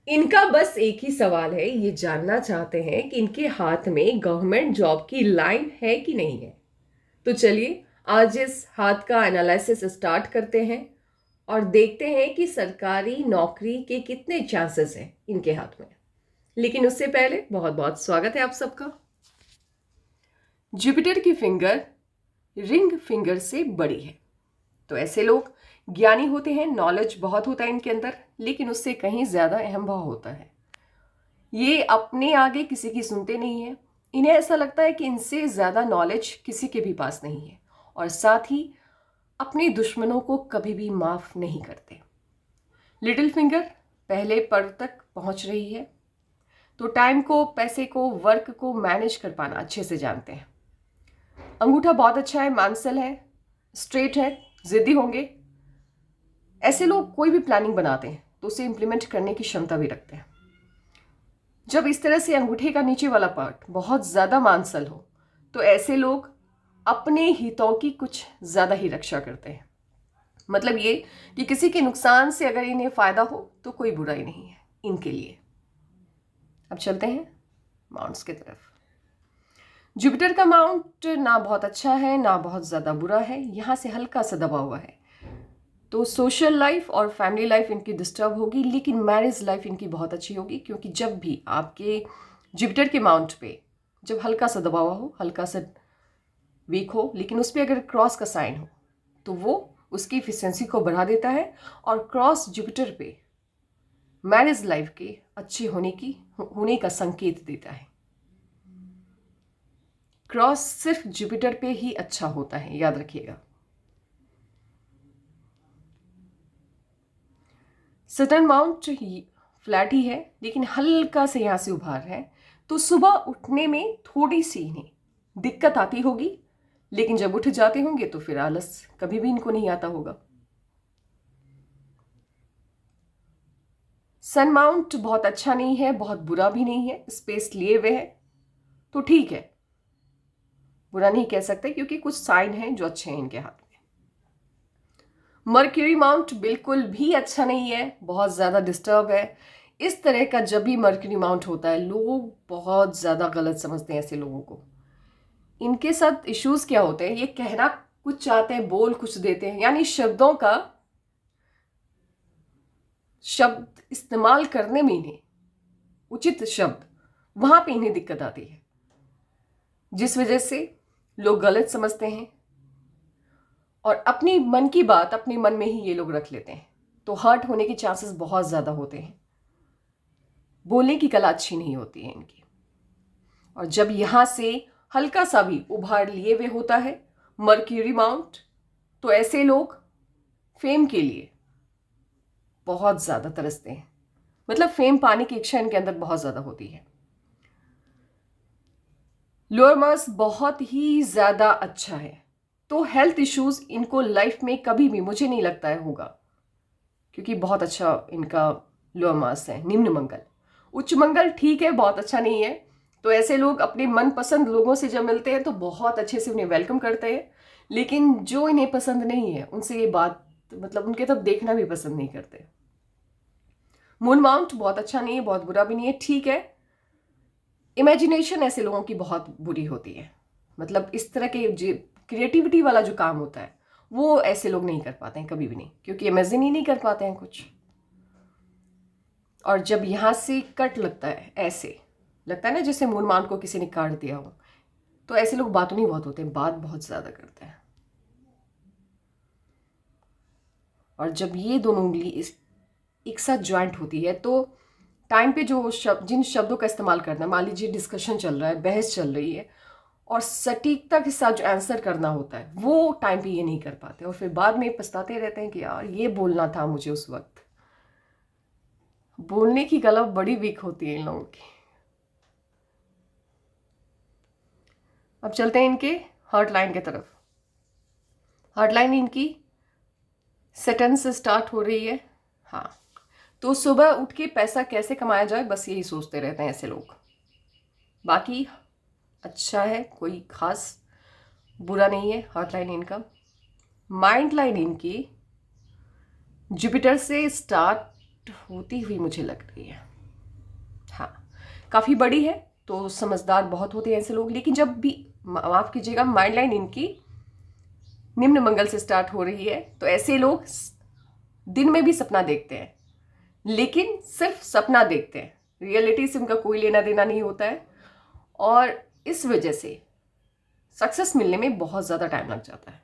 इनका बस एक ही सवाल है, ये जानना चाहते हैं कि इनके हाथ में गवर्नमेंट जॉब की लाइन है कि नहीं है। तो चलिए आज इस हाथ का एनालिसिस स्टार्ट करते हैं और देखते हैं कि सरकारी नौकरी के कितने चांसेस हैं इनके हाथ में। लेकिन उससे पहले बहुत बहुत स्वागत है आप सबका। जुपिटर की फिंगर रिंग फिंगर से बड़ी है, तो ऐसे लोग ज्ञानी होते हैं, नॉलेज बहुत होता है इनके अंदर, लेकिन उससे कहीं ज्यादा अहम भाव होता है। ये अपने आगे किसी की सुनते नहीं है। इन्हें ऐसा लगता है कि इनसे ज़्यादा नॉलेज किसी के भी पास नहीं है, और साथ ही अपने दुश्मनों को कभी भी माफ़ नहीं करते। लिटिल फिंगर पहले पर्व तक पहुंच रही है, तो टाइम को, पैसे को, वर्क को मैनेज कर पाना अच्छे से जानते हैं। अंगूठा बहुत अच्छा है, मानसल है, स्ट्रेट है, जिद्दी होंगे। ऐसे लोग कोई भी प्लानिंग बनाते हैं तो उसे इम्प्लीमेंट करने की क्षमता भी रखते हैं। जब इस तरह से अंगूठे का नीचे वाला पार्ट बहुत ज़्यादा मांसल हो, तो ऐसे लोग अपने हितों की कुछ ज़्यादा ही रक्षा करते हैं। मतलब ये कि किसी के नुकसान से अगर इन्हें फ़ायदा हो तो कोई बुराई नहीं है इनके लिए। अब चलते हैं माउंट्स की तरफ। जुपिटर का माउंट ना बहुत अच्छा है ना बहुत ज़्यादा बुरा है, यहाँ से हल्का सा दबा हुआ है। तो सोशल लाइफ और फैमिली लाइफ इनकी डिस्टर्ब होगी, लेकिन मैरिज लाइफ इनकी बहुत अच्छी होगी, क्योंकि जब भी आपके जुपिटर के माउंट पे जब हल्का सा दबा हुआ हो, हल्का सा वीक हो, लेकिन उस पर अगर क्रॉस का साइन हो तो वो उसकी इफिशियंसी को बढ़ा देता है, और क्रॉस जुपिटर पे मैरिज लाइफ के अच्छे होने का संकेत देता है। क्रॉस सिर्फ जुपिटर पे ही अच्छा होता है, याद रखिएगा। सटर्न माउंट फ्लैट ही है, लेकिन हल्का से यहाँ से उभार है, तो सुबह उठने में थोड़ी सी इन्हें दिक्कत आती होगी, लेकिन जब उठ जाते होंगे तो फिर आलस कभी भी इनको नहीं आता होगा। सन माउंट बहुत अच्छा नहीं है, बहुत बुरा भी नहीं है, स्पेस लिए हुए है, तो ठीक है, बुरा नहीं कह सकते, क्योंकि कुछ साइन हैं जो अच्छे हैं इनके हाथ में। मर्क्यूरी माउंट बिल्कुल भी अच्छा नहीं है, बहुत ज़्यादा डिस्टर्ब है। इस तरह का जब भी मर्क्यूरी माउंट होता है, लोग बहुत ज़्यादा गलत समझते हैं ऐसे लोगों को। इनके साथ इश्यूज क्या होते हैं, ये कहना कुछ चाहते हैं, बोल कुछ देते हैं, यानी शब्दों का शब्द इस्तेमाल करने में इन्हें, उचित शब्द, वहां पे इन्हें दिक्कत आती है, जिस वजह से लोग गलत समझते हैं और अपनी मन की बात अपने मन में ही ये लोग रख लेते हैं, तो हर्ट होने के चांसेस बहुत ज़्यादा होते हैं। बोलने की कला अच्छी नहीं होती है इनकी। और जब यहाँ से हल्का सा भी उभार लिए हुए होता है मर्क्यूरी माउंट, तो ऐसे लोग फेम के लिए बहुत ज़्यादा तरसते हैं। मतलब फेम पाने की इच्छा इनके अंदर बहुत ज़्यादा होती है। लोअर मार्स बहुत ही ज़्यादा अच्छा है, तो हेल्थ इश्यूज इनको लाइफ में कभी भी मुझे नहीं लगता है होगा, क्योंकि बहुत अच्छा इनका लोअर मार्स है। निम्न मंगल, उच्च मंगल ठीक है, बहुत अच्छा नहीं है। तो ऐसे लोग अपने मनपसंद लोगों से जब मिलते हैं तो बहुत अच्छे से उन्हें वेलकम करते हैं, लेकिन जो इन्हें पसंद नहीं है उनसे ये बात, मतलब उनके तब देखना भी पसंद नहीं करते। मून माउंट बहुत अच्छा नहीं है, बहुत बुरा भी नहीं है, ठीक है। इमेजिनेशन ऐसे लोगों की बहुत बुरी होती है। मतलब इस तरह के क्रिएटिविटी वाला जो काम होता है वो ऐसे लोग नहीं कर पाते हैं कभी भी नहीं, क्योंकि इमेजिन ही नहीं कर पाते हैं कुछ। और जब यहाँ से कट लगता है, ऐसे लगता है ना जैसे मून माउंट को किसी ने काट दिया हो, तो ऐसे लोग बातों नहीं बहुत होते हैं, बात बहुत ज़्यादा करते हैं। और जब ये दोनों उंगली एक साथ ज्वाइंट होती है, तो टाइम पे जो जिन शब्दों का इस्तेमाल करना है, मान लीजिए डिस्कशन चल रहा है, बहस चल रही है, और सटीकता के साथ जो आंसर करना होता है वो टाइम पे ये नहीं कर पाते, और फिर बाद में पछताते रहते हैं कि यार ये बोलना था मुझे उस वक्त। बोलने की कला बड़ी वीक होती है इन लोगों की। अब चलते हैं इनके हार्ट लाइन की तरफ। हार्ट लाइन इनकी सेटन से स्टार्ट हो रही है। हाँ, तो सुबह उठ के पैसा कैसे कमाया जाए, बस यही सोचते रहते हैं ऐसे लोग। बाकी अच्छा है, कोई खास बुरा नहीं है हार्ट लाइन इनका। माइंड लाइन इनकी जुपिटर से स्टार्ट होती हुई मुझे लग रही है। काफ़ी बड़ी है तो समझदार बहुत होते हैं ऐसे लोग, लेकिन जब भी, माफ़ कीजिएगा, माइंड लाइन इनकी निम्न मंगल से स्टार्ट हो रही है तो ऐसे लोग दिन में भी सपना देखते हैं, लेकिन सिर्फ सपना देखते हैं, रियलिटी से उनका कोई लेना देना नहीं होता है, और इस वजह से सक्सेस मिलने में बहुत ज़्यादा टाइम लग जाता है।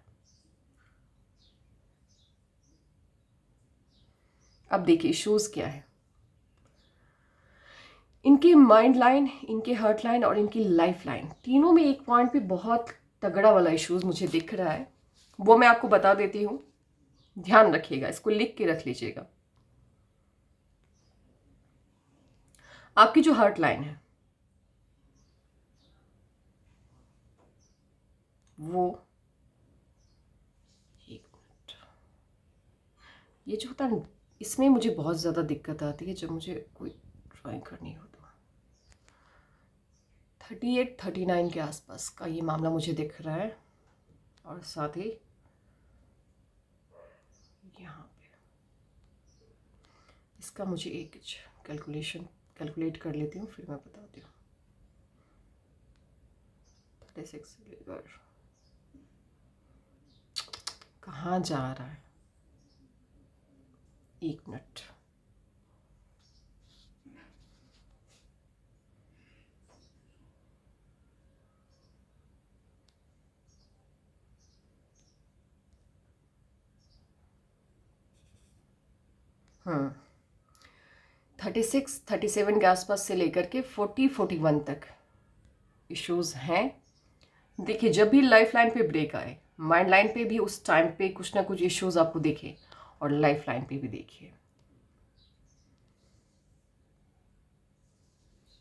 अब देखिए इश्यूज क्या है। इनकी माइंड लाइन, इनके हार्ट लाइन और इनकी लाइफ लाइन, तीनों में एक पॉइंट पे बहुत तगड़ा वाला इश्यूज मुझे दिख रहा है, वो मैं आपको बता देती हूँ। ध्यान रखिएगा, इसको लिख के रख लीजिएगा। आपकी जो हार्ट लाइन है वो, एक मिनट, ये जो होता है इसमें मुझे बहुत ज़्यादा दिक्कत आती है जब मुझे कोई ड्राइंग करनी हो। तो 38 39 के आसपास का ये मामला मुझे दिख रहा है, और साथ ही यहाँ पे इसका मुझे एक कैलकुलेट कर लेती हूँ, फिर मैं बताती हूँ। 36 लेकर कहाँ जा रहा है, एक मिनट। हाँ, 36 37 के आसपास से लेकर के 41 तक इश्यूज हैं। देखिए जब भी लाइफ लाइन पे ब्रेक आए, माइंड लाइन पे भी उस टाइम पे कुछ ना कुछ इश्यूज आपको दिखे, और लाइफ लाइन पे भी देखिए।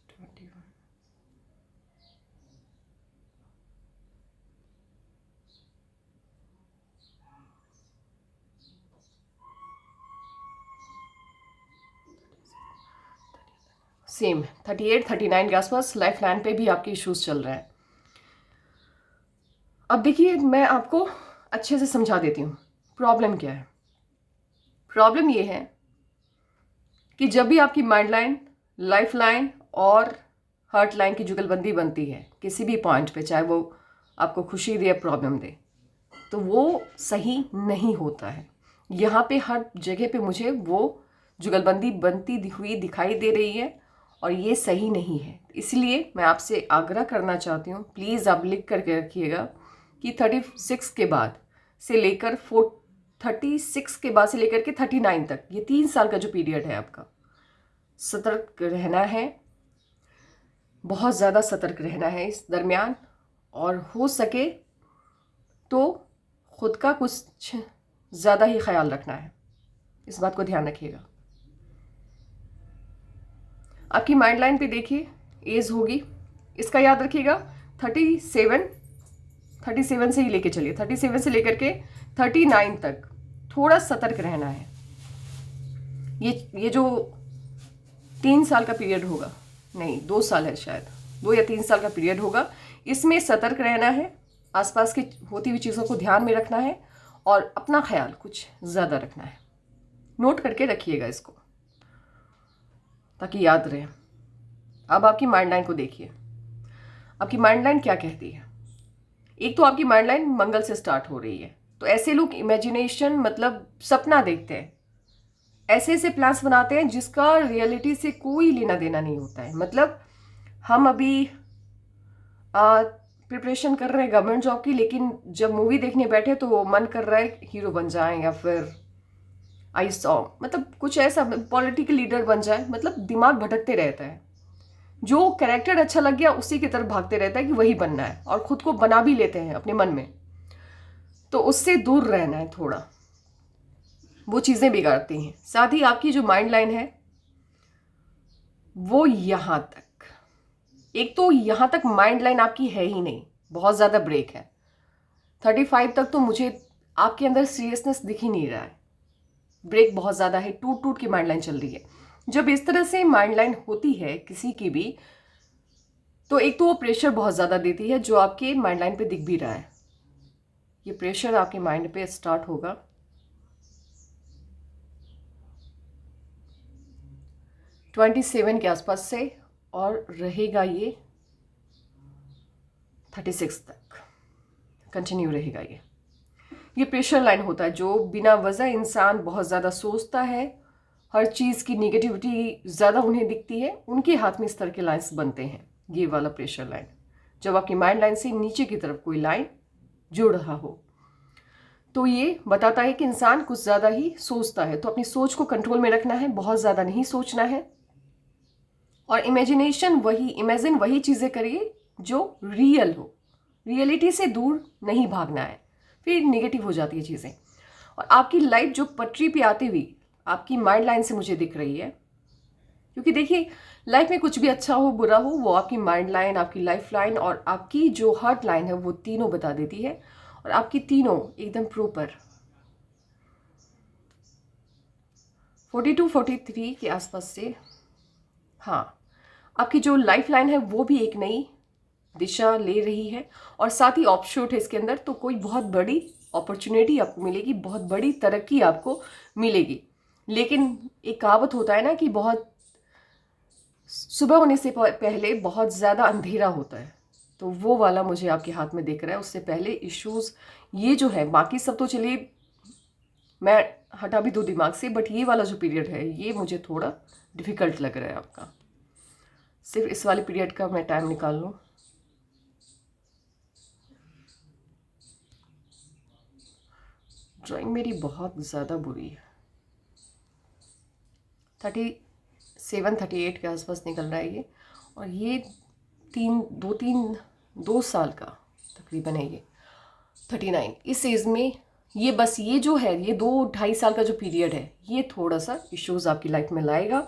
21 सेम 38 39 के आसपास लाइफ लाइन पे भी आपके इश्यूज चल रहे हैं। अब देखिए मैं आपको अच्छे से समझा देती हूँ प्रॉब्लम क्या है। प्रॉब्लम ये है कि जब भी आपकी माइंड लाइन, लाइफ लाइन और हार्ट लाइन की जुगलबंदी बनती है किसी भी पॉइंट पे, चाहे वो आपको खुशी दे या प्रॉब्लम दे, तो वो सही नहीं होता है। यहाँ पे हर जगह पे मुझे वो जुगलबंदी बनती हुई दिखाई दे रही है, और ये सही नहीं है। इसलिए मैं आपसे आग्रह करना चाहती हूँ, प्लीज़ आप लिख करके रखिएगा कि 36 के बाद से लेकर 36 के बाद से लेकर के 39 तक, ये 3 साल का जो पीरियड है आपका, सतर्क रहना है, बहुत ज़्यादा सतर्क रहना है इस दरमियान, और हो सके तो खुद का कुछ ज़्यादा ही ख्याल रखना है। इस बात को ध्यान रखिएगा। आपकी माइंड लाइन पे देखिए एज होगी, इसका याद रखिएगा 37 से ही लेके चलिए, 37 से लेकर के 39 तक थोड़ा सतर्क रहना है। ये जो 3 साल का पीरियड होगा, नहीं 2 साल है शायद, 2 या 3 साल का पीरियड होगा, इसमें सतर्क रहना है, आसपास की होती हुई चीज़ों को ध्यान में रखना है, और अपना ख्याल कुछ ज़्यादा रखना है। नोट करके रखिएगा इसको ताकि याद रहे। अब आपकी माइंड लाइन को देखिए, आपकी माइंड लाइन क्या कहती है। एक तो आपकी माइंड लाइन मंगल से स्टार्ट हो रही है, तो ऐसे लोग इमेजिनेशन मतलब सपना देखते हैं, ऐसे ऐसे प्लान्स बनाते हैं जिसका रियलिटी से कोई लेना देना नहीं होता है। मतलब हम अभी प्रिपरेशन कर रहे हैं गवर्नमेंट जॉब की, लेकिन जब मूवी देखने बैठे तो मन कर रहा है हीरो बन जाएं, या फिर आई सॉ मतलब कुछ ऐसा पॉलिटिकल लीडर बन जाए। मतलब दिमाग भटकते रहता है, जो कैरेक्टर अच्छा लग गया उसी की तरफ भागते रहता है कि वही बनना है, और खुद को बना भी लेते हैं अपने मन में। तो उससे दूर रहना है थोड़ा, वो चीज़ें बिगाड़ती हैं। साथ ही आपकी जो माइंड लाइन है वो यहाँ तक, एक तो यहाँ तक माइंड लाइन आपकी है ही नहीं, बहुत ज़्यादा ब्रेक है। 35 तक तो मुझे आपके अंदर सीरियसनेस दिख ही नहीं रहा है, ब्रेक बहुत ज़्यादा है, टूट टूट की माइंड लाइन चल रही है। जब इस तरह से माइंड लाइन होती है किसी की भी, तो एक तो वो प्रेशर बहुत ज़्यादा देती है, जो आपके माइंड लाइन पे दिख भी रहा है। ये प्रेशर आपके माइंड पे स्टार्ट होगा 27 के आसपास से, और रहेगा ये 36 तक कंटिन्यू रहेगा। ये प्रेशर लाइन होता है। जो बिना वजह इंसान बहुत ज़्यादा सोचता है, हर चीज़ की निगेटिविटी ज़्यादा उन्हें दिखती है, उनके हाथ में इस तरह के लाइन्स बनते हैं। ये वाला प्रेशर लाइन जब आपकी माइंड लाइन से नीचे की तरफ कोई लाइन जुड़ रहा हो, तो ये बताता है कि इंसान कुछ ज़्यादा ही सोचता है। तो अपनी सोच को कंट्रोल में रखना है, बहुत ज़्यादा नहीं सोचना है। और इमेजिन वही चीज़ें करिए जो रियल हो। रियलिटी से दूर नहीं भागना है, फिर नेगेटिव हो जाती है चीज़ें। और आपकी लाइफ जो पटरी पे आती हुई आपकी माइंड लाइन से मुझे दिख रही है, क्योंकि देखिए लाइफ में कुछ भी अच्छा हो बुरा हो, वो आपकी माइंड लाइन, आपकी लाइफ लाइन और आपकी जो हार्ट लाइन है वो तीनों बता देती है। और आपकी तीनों एकदम प्रॉपर 42-43 के आसपास से, हाँ, आपकी जो लाइफ लाइन है वो भी एक नई दिशा ले रही है। और साथ ही ऑफशूट है इसके अंदर, तो कोई बहुत बड़ी अपॉर्चुनिटी आपको मिलेगी, बहुत बड़ी तरक्की आपको मिलेगी। लेकिन एक कहावत होता है ना कि बहुत सुबह होने से पहले बहुत ज़्यादा अंधेरा होता है, तो वो वाला मुझे आपके हाथ में दिख रहा है। उससे पहले इश्यूज़ ये जो है, बाकी सब तो चलिए मैं हटा भी दूँ दिमाग से, बट ये वाला जो पीरियड है ये मुझे थोड़ा डिफ़िकल्ट लग रहा है आपका। सिर्फ इस वाले पीरियड का मैं टाइम निकाल लूँ। ड्राइंग मेरी बहुत ज़्यादा बुरी है। 37-38 के आसपास निकल रहा है ये। और ये 2 साल का तकरीबन है ये 39। इस एज में ये बस ये जो है, ये 2-2.5 साल का जो पीरियड है, ये थोड़ा सा इश्यूज़ आपकी लाइफ में लाएगा।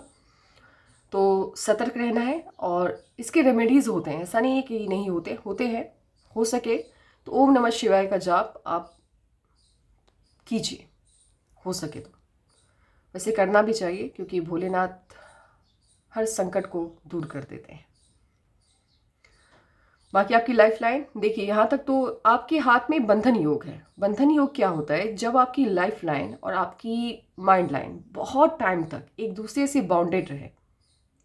तो सतर्क रहना है। और इसके रेमेडीज़ होते हैं, ऐसा नहीं है कि नहीं होते हैं। हो सके तो ओम नमः शिवाय का जाप आप कीजिए, हो सके तो। वैसे करना भी चाहिए, क्योंकि भोलेनाथ हर संकट को दूर कर देते हैं। बाकी आपकी लाइफ लाइन देखिए, यहाँ तक तो आपके हाथ में बंधन योग है। बंधन योग क्या होता है? जब आपकी लाइफ लाइन और आपकी माइंड लाइन बहुत टाइम तक एक दूसरे से बाउंडेड रहे,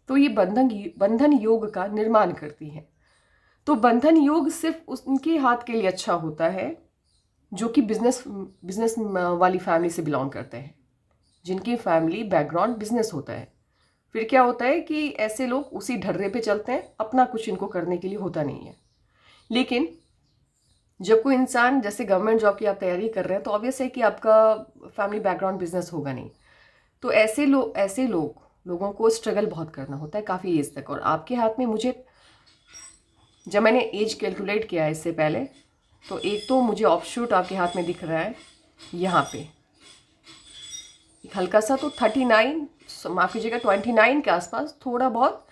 तो ये बंधन योग का निर्माण करती है। तो बंधन योग सिर्फ उनके हाथ के लिए अच्छा होता है जो कि बिजनेस वाली फैमिली से बिलोंग करते हैं, जिनकी फैमिली बैकग्राउंड बिजनेस होता है। फिर क्या होता है कि ऐसे लोग उसी ढर्रे पे चलते हैं, अपना कुछ इनको करने के लिए होता नहीं है। लेकिन जब कोई इंसान, जैसे गवर्नमेंट जॉब की आप तैयारी कर रहे हैं, तो ऑब्वियस है कि आपका फैमिली बैकग्राउंड बिजनेस होगा नहीं। तो ऐसे लोगों को स्ट्रगल बहुत करना होता है काफ़ी एज तक। और आपके हाथ में, मुझे जब मैंने एज कैलकुलेट किया है इससे पहले, तो एक तो मुझे ऑफशूट आपके हाथ में दिख रहा है यहाँ पे एक हल्का सा, तो 39, माफ़ कीजिएगा 29 के आसपास थोड़ा बहुत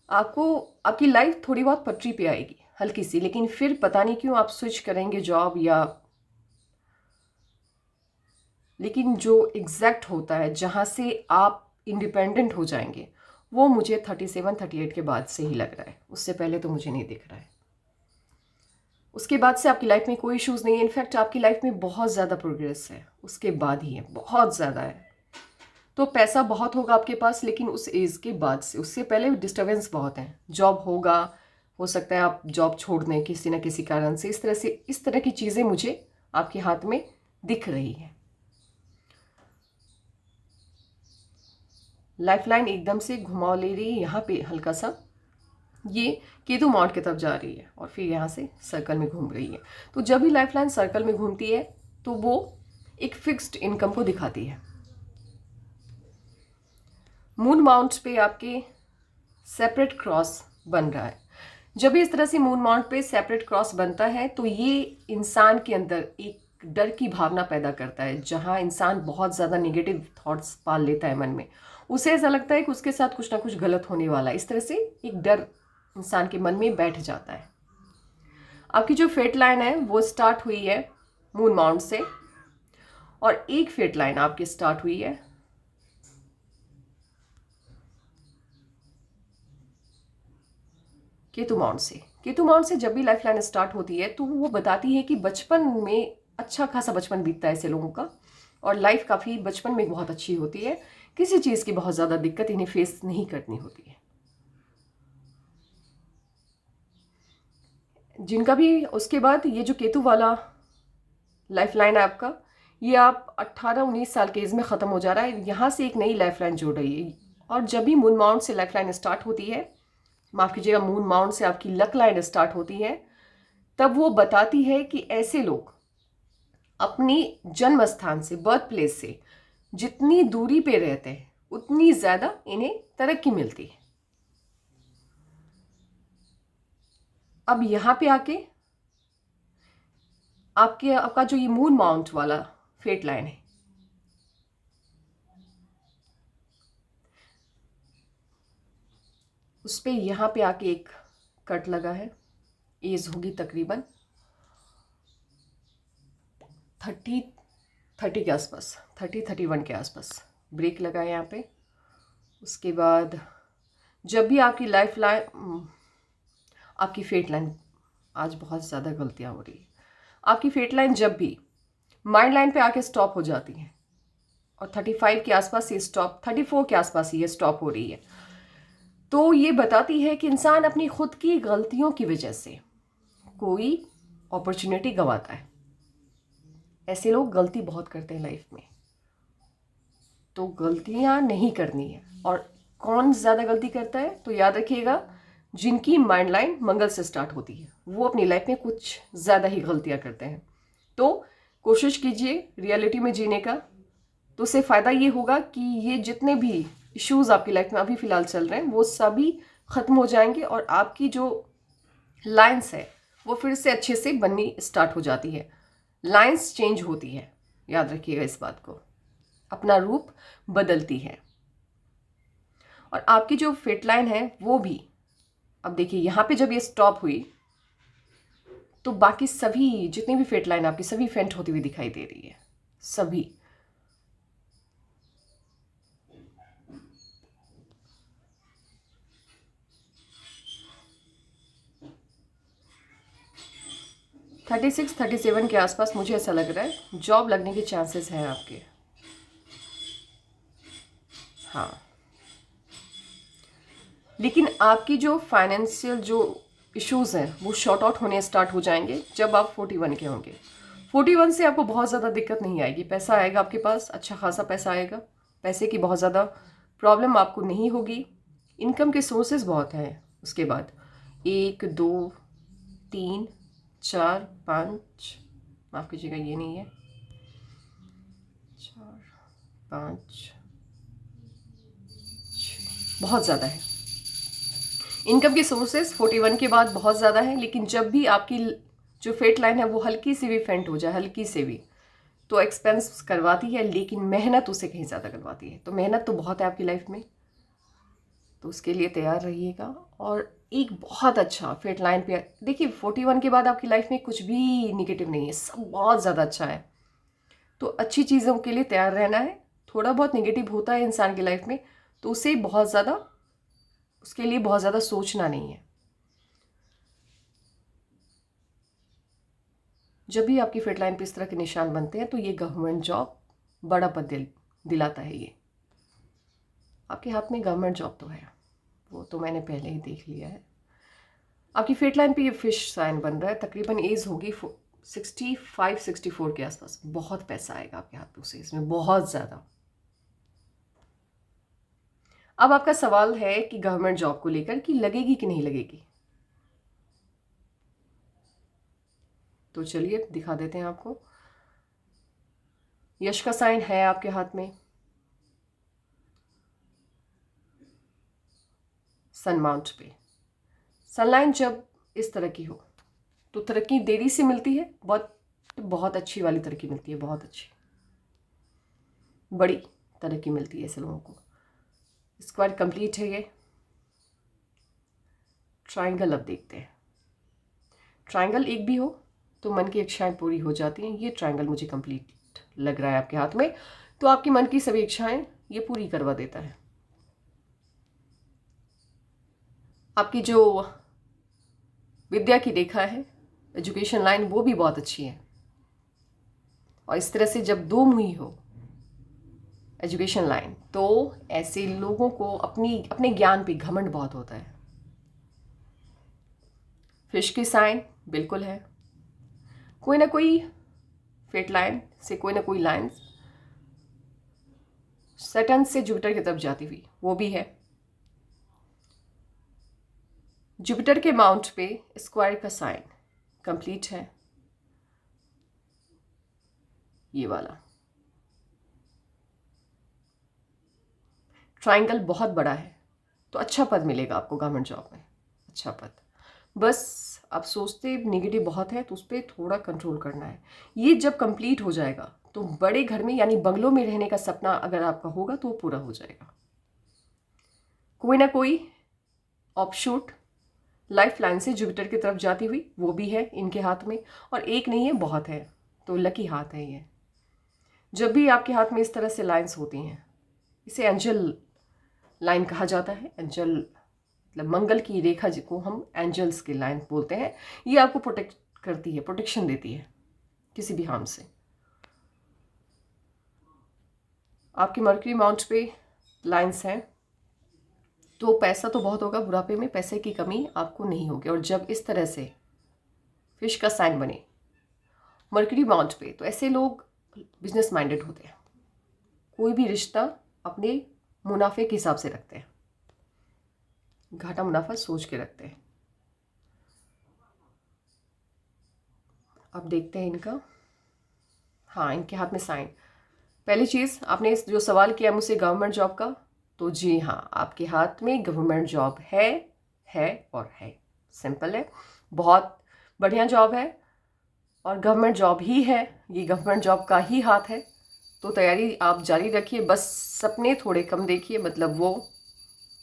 आपकी लाइफ थोड़ी बहुत पटरी पे आएगी, हल्की सी। लेकिन फिर पता नहीं क्यों आप स्विच करेंगे जॉब या, लेकिन जो एग्जैक्ट होता है जहाँ से आप इंडिपेंडेंट हो जाएंगे, वो मुझे 37-38 के बाद से ही लग रहा है। उससे पहले तो मुझे नहीं दिख रहा है। उसके बाद से आपकी लाइफ में कोई इश्यूज़ नहीं है। इनफैक्ट आपकी लाइफ में बहुत ज़्यादा प्रोग्रेस है, उसके बाद ही है, बहुत ज़्यादा है। तो पैसा बहुत होगा आपके पास, लेकिन उस एज के बाद से, उससे पहले डिस्टर्बेंस बहुत है। जॉब होगा, हो सकता है आप जॉब छोड़ दें किसी न किसी कारण से। इस तरह की चीज़ें मुझे आपके हाथ में दिख रही है। लाइफ लाइन एकदम से घुमाव ले रही है यहाँ पे हल्का सा, ये केतु माउंट की तरफ जा रही है और फिर यहाँ से सर्कल में घूम रही है। तो जब भी लाइफ लाइन सर्कल में घूमती है तो वो एक फिक्स्ड इनकम को दिखाती है। मून माउंट पे आपके सेपरेट क्रॉस बन रहा है। जब भी इस तरह से मून माउंट पे सेपरेट क्रॉस बनता है, तो ये इंसान के अंदर एक डर की भावना पैदा करता है। जहाँ इंसान बहुत ज़्यादा नेगेटिव थॉट्स पाल लेता है मन में, उसे ऐसा लगता है कि उसके साथ कुछ ना कुछ गलत होने वाला है। इस तरह से एक डर इंसान के मन में बैठ जाता है। आपकी जो फेट लाइन है वो स्टार्ट हुई है मून माउंट से, और एक फेट लाइन आपकी स्टार्ट हुई है केतु माउंट से। केतु माउंट से जब भी लाइफ लाइन स्टार्ट होती है तो वो बताती है कि बचपन में अच्छा खासा बचपन बीतता है ऐसे लोगों का, और लाइफ काफ़ी बचपन में बहुत अच्छी होती है। किसी चीज़ की बहुत ज़्यादा दिक्कत इन्हें फेस नहीं करनी होती है। जिनका भी उसके बाद ये जो केतु वाला लाइफ लाइन है आपका, ये आप 18-19 साल के एज में ख़त्म हो जा रहा है। यहाँ से एक नई लाइफ लाइन जुड़ रही है। और जब भी मून माउंट से लाइफ लाइन स्टार्ट होती है, माफ़ कीजिएगा, मून माउंट से आपकी लक लाइन स्टार्ट होती है, तब वो बताती है कि ऐसे लोग अपनी जन्म स्थान से, बर्थ प्लेस से जितनी दूरी पे रहते हैं उतनी ज़्यादा इन्हें तरक्की मिलती है। अब यहाँ पे आके आपका जो ये मून माउंट वाला फेट लाइन है, उस पर यहाँ पे आके एक कट लगा है। एज होगी तकरीबन 30 के आसपास, 30-31 के आसपास ब्रेक लगा है यहाँ पे। उसके बाद जब भी आपकी लाइफ लाइन, आपकी फेट लाइन, आज बहुत ज़्यादा गलतियाँ हो रही है, आपकी फेट लाइन जब भी माइंड लाइन पे आके स्टॉप हो जाती है, और 35 के आसपास ये स्टॉप, 34 के आसपास ये स्टॉप हो रही है, तो ये बताती है कि इंसान अपनी खुद की गलतियों की वजह से कोई अपॉर्चुनिटी गंवाता है। ऐसे लोग गलती बहुत करते हैं लाइफ में, तो गलतियां नहीं करनी है। और कौन ज़्यादा गलती करता है, तो याद रखिएगा, जिनकी माइंड लाइन मंगल से स्टार्ट होती है वो अपनी लाइफ में कुछ ज़्यादा ही गलतियां करते हैं। तो कोशिश कीजिए रियलिटी में जीने का, तो उससे फ़ायदा ये होगा कि ये जितने भी इश्यूज़ आपकी लाइफ में अभी फ़िलहाल चल रहे हैं वो सभी ख़त्म हो जाएंगे, और आपकी जो लाइन्स है वो फिर से अच्छे से बननी स्टार्ट हो जाती है। लाइन्स चेंज होती है, याद रखिएगा इस बात को, अपना रूप बदलती है। और आपकी जो फेट लाइन है वो भी, अब देखिए यहाँ पे जब ये स्टॉप हुई तो बाकी सभी जितनी भी फेट लाइन आपकी सभी फेंट होती हुई दिखाई दे रही है, सभी। थर्टी 37 के आसपास मुझे ऐसा लग रहा है जॉब लगने के चांसेस हैं आपके। हाँ, लेकिन आपकी जो फाइनेंशियल जो इश्यूज़ हैं वो शॉर्ट आउट होने स्टार्ट हो जाएंगे जब आप 41 के होंगे। 41 से आपको बहुत ज़्यादा दिक्कत नहीं आएगी, पैसा आएगा आपके पास, अच्छा खासा पैसा आएगा, पैसे की बहुत ज़्यादा प्रॉब्लम आपको नहीं होगी, इनकम के सोर्सेज बहुत हैं। उसके बाद 1 2 3 4 5, माफ़ कीजिएगा ये नहीं है, 4 5 6, बहुत ज़्यादा है इनकम के सोर्सेज 41 के बाद, बहुत ज़्यादा है। लेकिन जब भी आपकी जो फेट लाइन है वो हल्की सी भी फेंट हो जाए, हल्की से भी, तो एक्सपेंस करवाती है, लेकिन मेहनत उससे कहीं ज़्यादा करवाती है। तो मेहनत तो बहुत है आपकी लाइफ में, तो उसके लिए तैयार रहिएगा। और एक बहुत अच्छा फेट लाइन पे देखिए, 41 के बाद आपकी लाइफ में कुछ भी निगेटिव नहीं है, सब बहुत ज़्यादा अच्छा है। तो अच्छी चीज़ों के लिए तैयार रहना है। थोड़ा बहुत निगेटिव होता है इंसान की लाइफ में, तो उसे बहुत ज़्यादा, उसके लिए बहुत ज़्यादा सोचना नहीं है। जब भी आपकी फेट लाइन पे इस तरह के निशान बनते हैं तो ये गवर्नमेंट जॉब, बड़ा पद दिलाता है। ये आपके हाथ में गवर्नमेंट जॉब तो है, वो तो मैंने पहले ही देख लिया है। आपकी फेट लाइन पे ये फिश साइन बन रहा है, तकरीबन एज होगी 65-64 के आसपास। बहुत पैसा आएगा आपके हाथ में उसे, इसमें बहुत ज़्यादा। अब आपका सवाल है कि गवर्नमेंट जॉब को लेकर कि लगेगी कि नहीं लगेगी, तो चलिए दिखा देते हैं आपको। यश का साइन है आपके हाथ में, सन माउंट पे। सनलाइन जब इस तरह की हो तो तरक्की देरी से मिलती है, बहुत अच्छी वाली तरक्की मिलती है, बहुत अच्छी बड़ी तरक्की मिलती है ऐसे लोगों को। स्क्वायर कंप्लीट है ये। ट्रायंगल अब देखते हैं। ट्रायंगल एक भी हो तो मन की इच्छाएं पूरी हो जाती हैं। ये ट्रायंगल मुझे कंप्लीट लग रहा है आपके हाथ में, तो आपकी मन की सभी इच्छाएं ये पूरी करवा देता है। आपकी जो विद्या की रेखा है, एजुकेशन लाइन, वो भी बहुत अच्छी है। और इस तरह से जब दो मुही हो एजुकेशन लाइन, तो ऐसे लोगों को अपने ज्ञान पे घमंड बहुत होता है। फिश की साइन बिल्कुल है। कोई ना कोई फेट लाइन से कोई ना कोई लाइन सैटर्न से जुपिटर की तरफ जाती हुई वो भी है। जुपिटर के माउंट पे स्क्वायर का साइन कंप्लीट है, ये वाला ट्रायंगल बहुत बड़ा है, तो अच्छा पद मिलेगा आपको गवर्नमेंट जॉब में, अच्छा पद। बस आप सोचते नेगेटिव बहुत है तो उस पर थोड़ा कंट्रोल करना है। ये जब कंप्लीट हो जाएगा तो बड़े घर में यानी बंगलों में रहने का सपना अगर आपका होगा तो वो पूरा हो जाएगा। कोई ना कोई ऑफशूट लाइफ लाइन से जुपिटर की तरफ जाती हुई वो भी है इनके हाथ में, और एक नहीं है बहुत है, तो लकी हाथ है ये। जब भी आपके हाथ में इस तरह से लाइंस होती हैं, इसे एंजल लाइन कहा जाता है। एंजल मतलब मंगल की रेखा जिसको हम एंजल्स की लाइन बोलते हैं। ये आपको प्रोटेक्ट करती है, प्रोटेक्शन देती है किसी भी हार्म से। आपके मर्क्यूरी माउंट पे लाइंस हैं तो पैसा तो बहुत होगा, बुढ़ापे में पैसे की कमी आपको नहीं होगी। और जब इस तरह से फिश का साइन बने मर्क्यूरी माउंट पे, तो ऐसे लोग बिजनेस माइंडेड होते हैं, कोई भी रिश्ता अपने मुनाफे के हिसाब से रखते हैं, घाटा मुनाफा सोच के रखते हैं। अब देखते हैं इनका, हाँ इनके हाथ में साइन। पहली चीज़ आपने जो सवाल किया मुझसे गवर्नमेंट जॉब का, तो जी हाँ आपके हाथ में गवर्नमेंट जॉब है और है। सिंपल है, बहुत बढ़िया जॉब है और गवर्नमेंट जॉब ही है, ये गवर्नमेंट जॉब का ही हाथ है। तो तैयारी आप जारी रखिए, बस सपने थोड़े कम देखिए, मतलब वो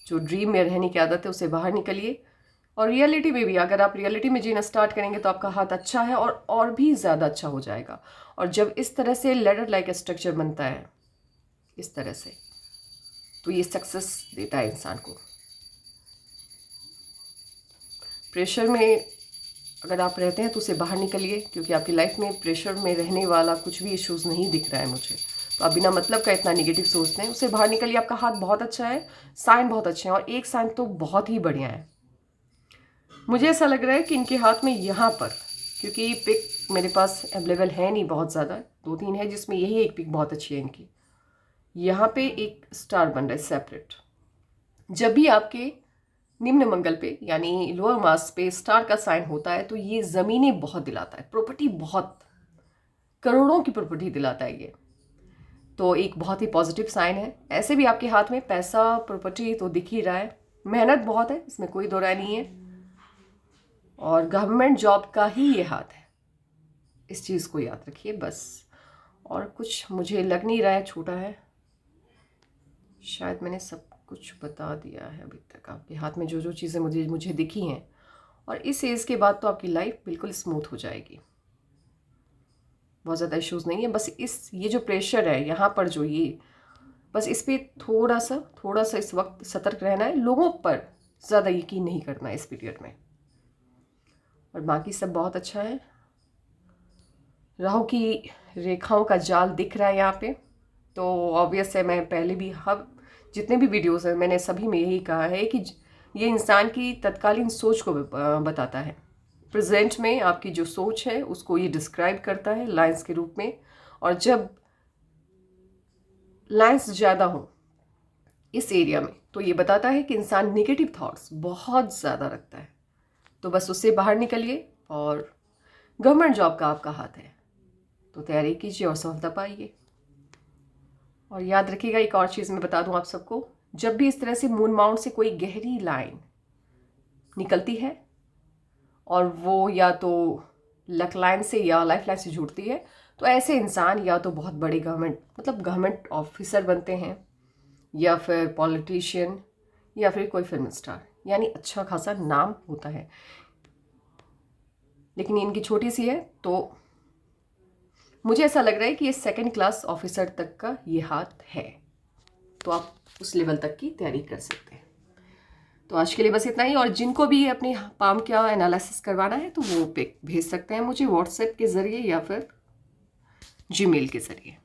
जो ड्रीम में रहने की आदत है उससे बाहर निकलिए। और रियलिटी में भी अगर आप रियलिटी में जीना स्टार्ट करेंगे तो आपका हाथ अच्छा है और भी ज़्यादा अच्छा हो जाएगा। और जब इस तरह से लेडर लाइक स्ट्रक्चर बनता है इस तरह से, तो ये सक्सेस देता है इंसान को। प्रेशर में अगर आप रहते हैं तो उसे बाहर निकलिए, क्योंकि आपकी लाइफ में प्रेशर में रहने वाला कुछ भी इश्यूज़ नहीं दिख रहा है मुझे। तो आप बिना मतलब का इतना नेगेटिव सोचते हैं, उससे बाहर निकलिए। आपका हाथ बहुत अच्छा है, साइन बहुत अच्छे हैं, और एक साइन तो बहुत ही बढ़िया है। मुझे ऐसा लग रहा है कि इनके हाथ में यहाँ पर, क्योंकि पिक मेरे पास अवेलेबल है नहीं बहुत ज़्यादा, 2-3 है जिसमें यही एक पिक बहुत अच्छी है इनकी। यहाँ पे एक स्टार बन रहा है सेपरेट। जब भी आपके निम्न मंगल पे यानी लोअर मास पे स्टार का साइन होता है तो ये ज़मीनें बहुत दिलाता है, प्रॉपर्टी बहुत, करोड़ों की प्रॉपर्टी दिलाता है ये। तो एक बहुत ही पॉजिटिव साइन है। ऐसे भी आपके हाथ में पैसा प्रॉपर्टी तो दिख ही रहा है, मेहनत बहुत है, इसमें कोई दो राय नहीं है, और गवर्नमेंट जॉब का ही ये हाथ है, इस चीज़ को याद रखिए बस। और कुछ मुझे लग नहीं रहा है छोटा है, शायद मैंने सब कुछ बता दिया है अभी तक। आपके हाथ में जो जो चीज़ें मुझे दिखी हैं, और इस एज के बाद तो आपकी लाइफ बिल्कुल स्मूथ हो जाएगी, बहुत ज़्यादा इश्यूज़ नहीं है। बस ये जो प्रेशर है यहाँ पर जो ये, बस इस पर थोड़ा सा इस वक्त सतर्क रहना है, लोगों पर ज़्यादा यकीन नहीं करना है इस पीरियड में। और बाकी सब बहुत अच्छा है। राहु की रेखाओं का जाल दिख रहा है यहाँ पे, तो ऑब्वियस है, मैं पहले भी जितने भी वीडियोस हैं मैंने सभी में यही कहा है कि ये इंसान की तत्कालीन सोच को बताता है। प्रेजेंट में आपकी जो सोच है उसको ये डिस्क्राइब करता है लाइंस के रूप में। और जब लाइंस ज़्यादा हो इस एरिया में तो ये बताता है कि इंसान नेगेटिव थॉट्स बहुत ज़्यादा रखता है। तो बस उससे बाहर निकलिए, और गवर्नमेंट जॉब का आपका हाथ है तो तैयारी कीजिए और सफलता पाइए। और याद रखिएगा एक और चीज़ मैं बता दूं आप सबको, जब भी इस तरह से मून माउंट से कोई गहरी लाइन निकलती है और वो या तो लक लाइन से या लाइफ लाइन से जुड़ती है, तो ऐसे इंसान या तो बहुत बड़े गवर्नमेंट ऑफिसर बनते हैं, या फिर पॉलिटिशियन, या फिर कोई फिल्म स्टार, यानी अच्छा खासा नाम होता है। लेकिन इनकी छोटी सी है, तो मुझे ऐसा लग रहा है कि ये 2nd क्लास ऑफिसर तक का ये हाथ है, तो आप उस लेवल तक की तैयारी कर सकते हैं। तो आज के लिए बस इतना ही। और जिनको भी अपने पाम का एनालिसिस करवाना है तो वो पिक भेज सकते हैं मुझे व्हाट्सएप के ज़रिए या फिर जीमेल के ज़रिए।